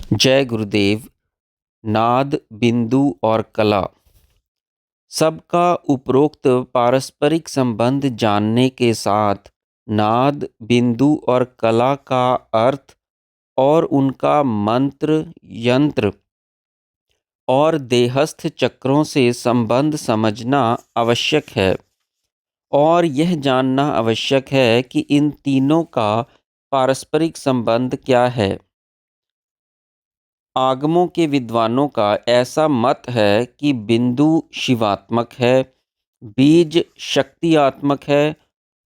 जय गुरुदेव। नाद, बिंदु और कला सबका उपरोक्त पारस्परिक संबंध जानने के साथ नाद, बिंदु और कला का अर्थ और उनका मंत्र, यंत्र और देहस्थ चक्रों से संबंध समझना आवश्यक है। और यह जानना आवश्यक है कि इन तीनों का पारस्परिक संबंध क्या है। आगमों के विद्वानों का ऐसा मत है कि बिंदु शिवात्मक है, बीज शक्तियात्मक है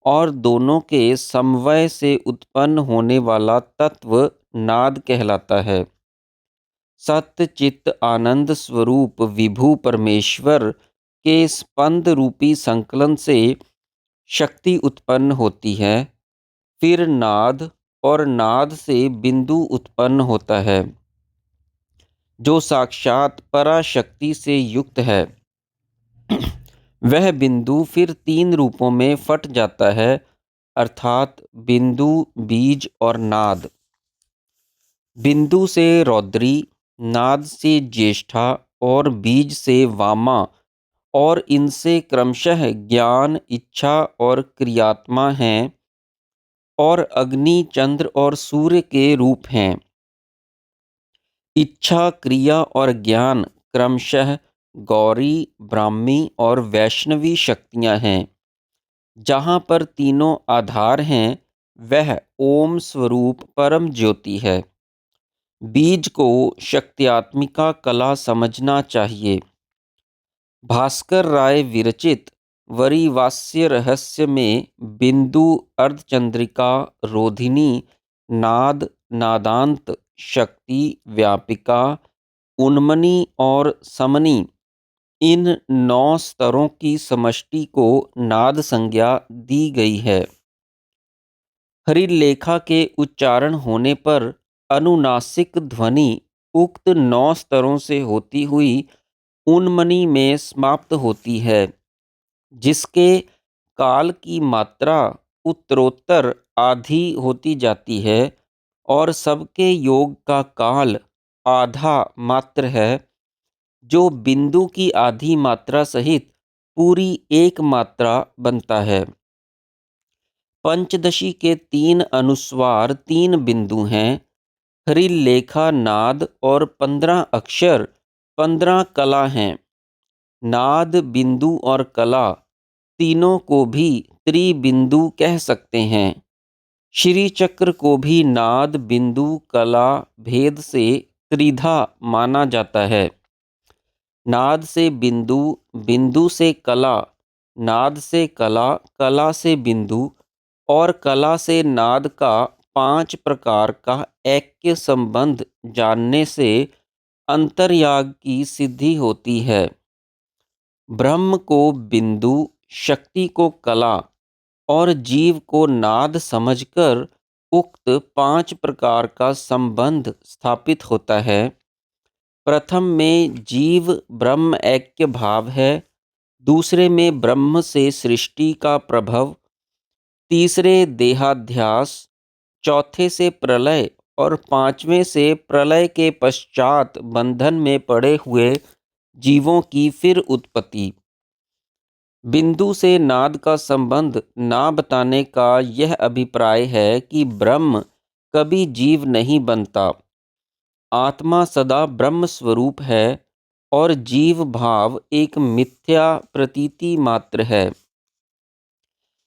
और दोनों के समन्वय से उत्पन्न होने वाला तत्व नाद कहलाता है। सत्य चित्त आनंद स्वरूप विभु परमेश्वर के स्पंद रूपी संकलन से शक्ति उत्पन्न होती है। फिर नाद और नाद से बिंदु उत्पन्न होता है जो साक्षात पराशक्ति से युक्त है। वह बिंदु फिर तीन रूपों में फट जाता है, अर्थात बिंदु, बीज और नाद। बिंदु से रौद्री, नाद से ज्येष्ठा और बीज से वामा, और इनसे क्रमशः ज्ञान, इच्छा और क्रियात्मा हैं, और अग्नि, चंद्र और सूर्य के रूप हैं। इच्छा, क्रिया और ज्ञान क्रमशः गौरी, ब्राह्मी और वैष्णवी शक्तियाँ हैं। जहाँ पर तीनों आधार हैं वह ओम स्वरूप परम ज्योति है। बीज को शक्त्यात्मिका कला समझना चाहिए। भास्कर राय विरचित वरिवास्य रहस्य में बिंदु, अर्धचंद्रिका, रोधिनी, नाद, नादांत, शक्ति, व्यापिका, उन्मनी और समनी, इन 9 स्तरों की समष्टि को नाद संज्ञा दी गई है। हरिलेखा के उच्चारण होने पर अनुनासिक ध्वनि उक्त 9 स्तरों से होती हुई उन्मनी में समाप्त होती है, जिसके काल की मात्रा उत्तरोत्तर आधी होती जाती है और सबके योग का काल आधा मात्र है, जो बिंदु की आधी मात्रा सहित पूरी एक मात्रा बनता है। पंचदशी के 3 अनुस्वार 3 बिंदु हैं। हरिलेखा नाद और 15 अक्षर 15 कला हैं। नाद, बिंदु और कला तीनों को भी त्रिबिंदु कह सकते हैं। श्री चक्र को भी नाद, बिंदु, कला भेद से त्रिधा माना जाता है। नाद से बिंदु, बिंदु से कला, नाद से कला, कला से बिंदु और कला से नाद का 5 प्रकार का ऐक्य संबंध जानने से अंतर्याग की सिद्धि होती है। ब्रह्म को बिंदु, शक्ति को कला और जीव को नाद समझकर उक्त 5 प्रकार का संबंध स्थापित होता है। प्रथम में जीव ब्रह्म ऐक्य भाव है, दूसरे में ब्रह्म से सृष्टि का प्रभव, तीसरे देहाध्यास, चौथे से प्रलय और पांचवें से प्रलय के पश्चात बंधन में पड़े हुए जीवों की फिर उत्पत्ति। बिंदु से नाद का संबंध ना बताने का यह अभिप्राय है कि ब्रह्म कभी जीव नहीं बनता। आत्मा सदा ब्रह्म स्वरूप है और जीव भाव एक मिथ्या प्रतीति मात्र है।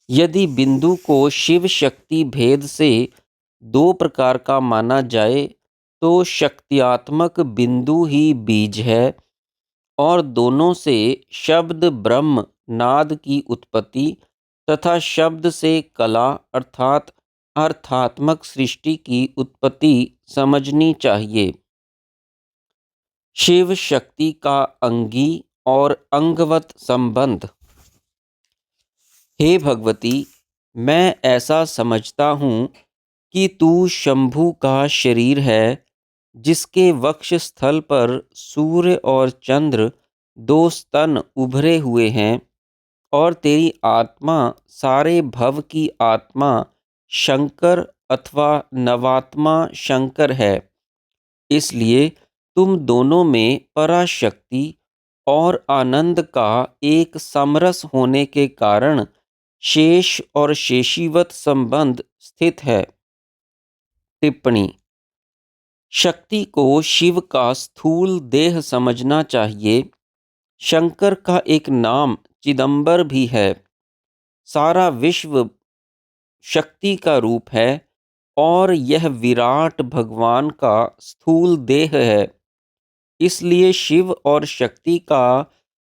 यदि बिंदु को शिव शक्ति भेद से 2 प्रकार का माना जाए तो शक्त्यात्मक बिंदु ही बीज है और दोनों से शब्द ब्रह्म नाद की उत्पत्ति तथा शब्द से कला अर्थात अर्थात्मक सृष्टि की उत्पत्ति समझनी चाहिए। शिव शक्ति का अंगी और अंगवत संबंध। हे भगवती, मैं ऐसा समझता हूँ कि तू शंभु का शरीर है, जिसके वक्ष स्थल पर सूर्य और चंद्र 2 स्तन उभरे हुए हैं, और तेरी आत्मा सारे भव की आत्मा शंकर अथवा नवात्मा शंकर है। इसलिए तुम दोनों में पराशक्ति और आनंद का एक समरस होने के कारण शेष और शेषीवत संबंध स्थित है। टिप्पणी। शक्ति को शिव का स्थूल देह समझना चाहिए। शंकर का एक नाम चिदंबर भी है। सारा विश्व शक्ति का रूप है और यह विराट भगवान का स्थूल देह है। इसलिए शिव और शक्ति का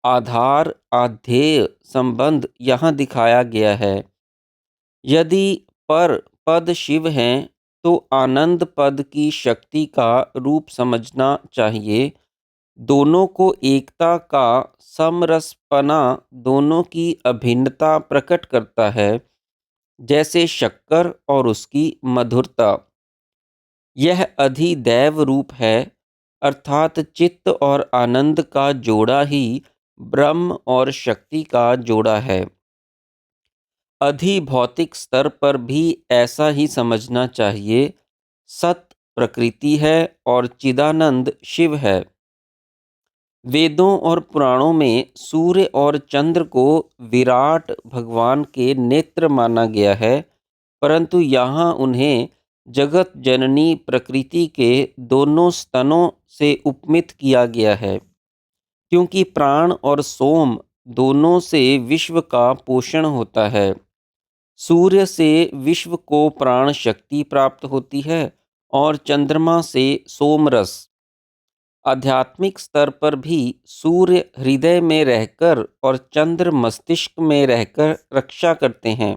आधार आधेय संबंध यहाँ दिखाया गया है। यदि पर पद शिव हैं तो आनंद पद की शक्ति का रूप समझना चाहिए। दोनों को एकता का समरसपना दोनों की अभिन्नता प्रकट करता है, जैसे शक्कर और उसकी मधुरता। यह अधिदैव रूप है, अर्थात चित्त और आनंद का जोड़ा ही ब्रह्म और शक्ति का जोड़ा है। अधिभौतिक स्तर पर भी ऐसा ही समझना चाहिए। सत प्रकृति है और चिदानंद शिव है। वेदों और पुराणों में सूर्य और चंद्र को विराट भगवान के नेत्र माना गया है, परंतु यहाँ उन्हें जगत जननी प्रकृति के दोनों स्तनों से उपमित किया गया है, क्योंकि प्राण और सोम दोनों से विश्व का पोषण होता है। सूर्य से विश्व को प्राण शक्ति प्राप्त होती है और चंद्रमा से सोमरस। आध्यात्मिक स्तर पर भी सूर्य हृदय में रहकर और चंद्र मस्तिष्क में रहकर रक्षा करते हैं।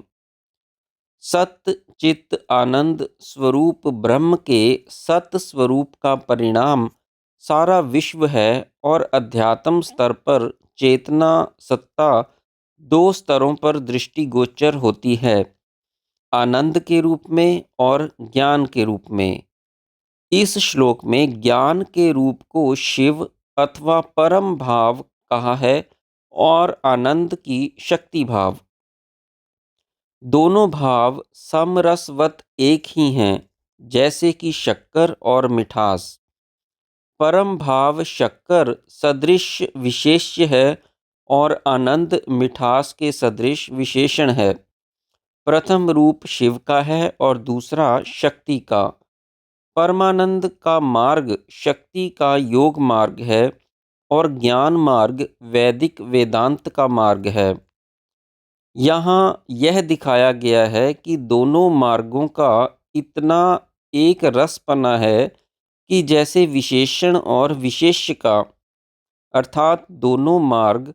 सत चित आनंद स्वरूप ब्रह्म के सत स्वरूप का परिणाम सारा विश्व है और अध्यात्म स्तर पर चेतना सत्ता दो स्तरों पर दृष्टिगोचर होती है, आनंद के रूप में और ज्ञान के रूप में। इस श्लोक में ज्ञान के रूप को शिव अथवा परम भाव कहा है और आनंद की शक्ति भाव। दोनों भाव समरसवत एक ही हैं, जैसे कि शक्कर और मिठास। परम भाव शक्कर सदृश विशेष्य है और आनंद मिठास के सदृश विशेषण है। प्रथम रूप शिव का है और दूसरा शक्ति का। परमानंद का मार्ग शक्ति का योग मार्ग है और ज्ञान मार्ग वैदिक वेदांत का मार्ग है। यहाँ यह दिखाया गया है कि दोनों मार्गों का इतना एक रसपना है कि जैसे विशेषण और विशेष्य का, अर्थात दोनों मार्ग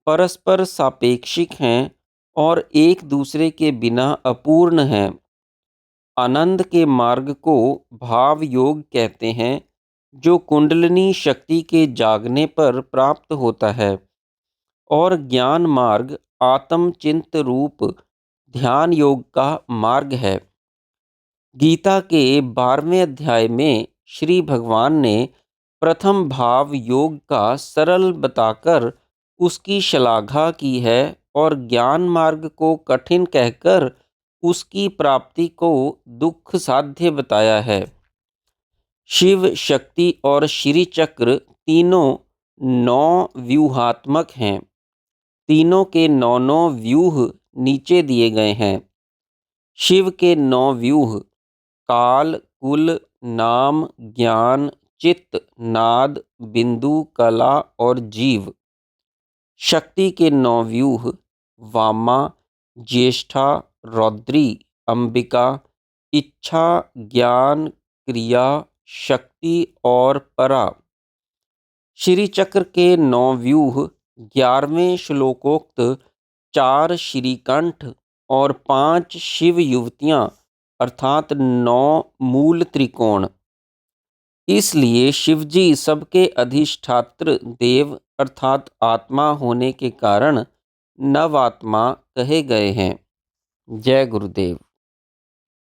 परस्पर सापेक्षिक हैं और एक दूसरे के बिना अपूर्ण हैं। आनंद के मार्ग को भाव योग कहते हैं, जो कुंडलिनी शक्ति के जागने पर प्राप्त होता है, और ज्ञान मार्ग आत्मचिंत रूप ध्यान योग का मार्ग है। गीता के 12वें अध्याय में श्री भगवान ने प्रथम भाव योग का सरल बताकर उसकी श्लाघा की है और ज्ञान मार्ग को कठिन कहकर उसकी प्राप्ति को दुख साध्य बताया है। शिव शक्ति और श्री चक्र तीनों 9 व्यूहात्मक हैं। तीनों के 9 व्यूह नीचे दिए गए हैं। शिव के 9 व्यूह काल कुल नाम ज्ञान चित्त नाद बिंदु कला और जीव। शक्ति के 9 व्यूह वामा ज्येष्ठा रौद्री अंबिका इच्छा ज्ञान क्रिया शक्ति और परा। श्री चक्र के 9 व्यूह 11वें श्लोकोक्त 4 श्रीकंठ और 5 शिव युवतियाँ अर्थात 9 मूल त्रिकोण। इसलिए शिवजी सबके अधिष्ठात्र देव अर्थात आत्मा होने के कारण नवात्मा कहे गए हैं। जय गुरुदेव।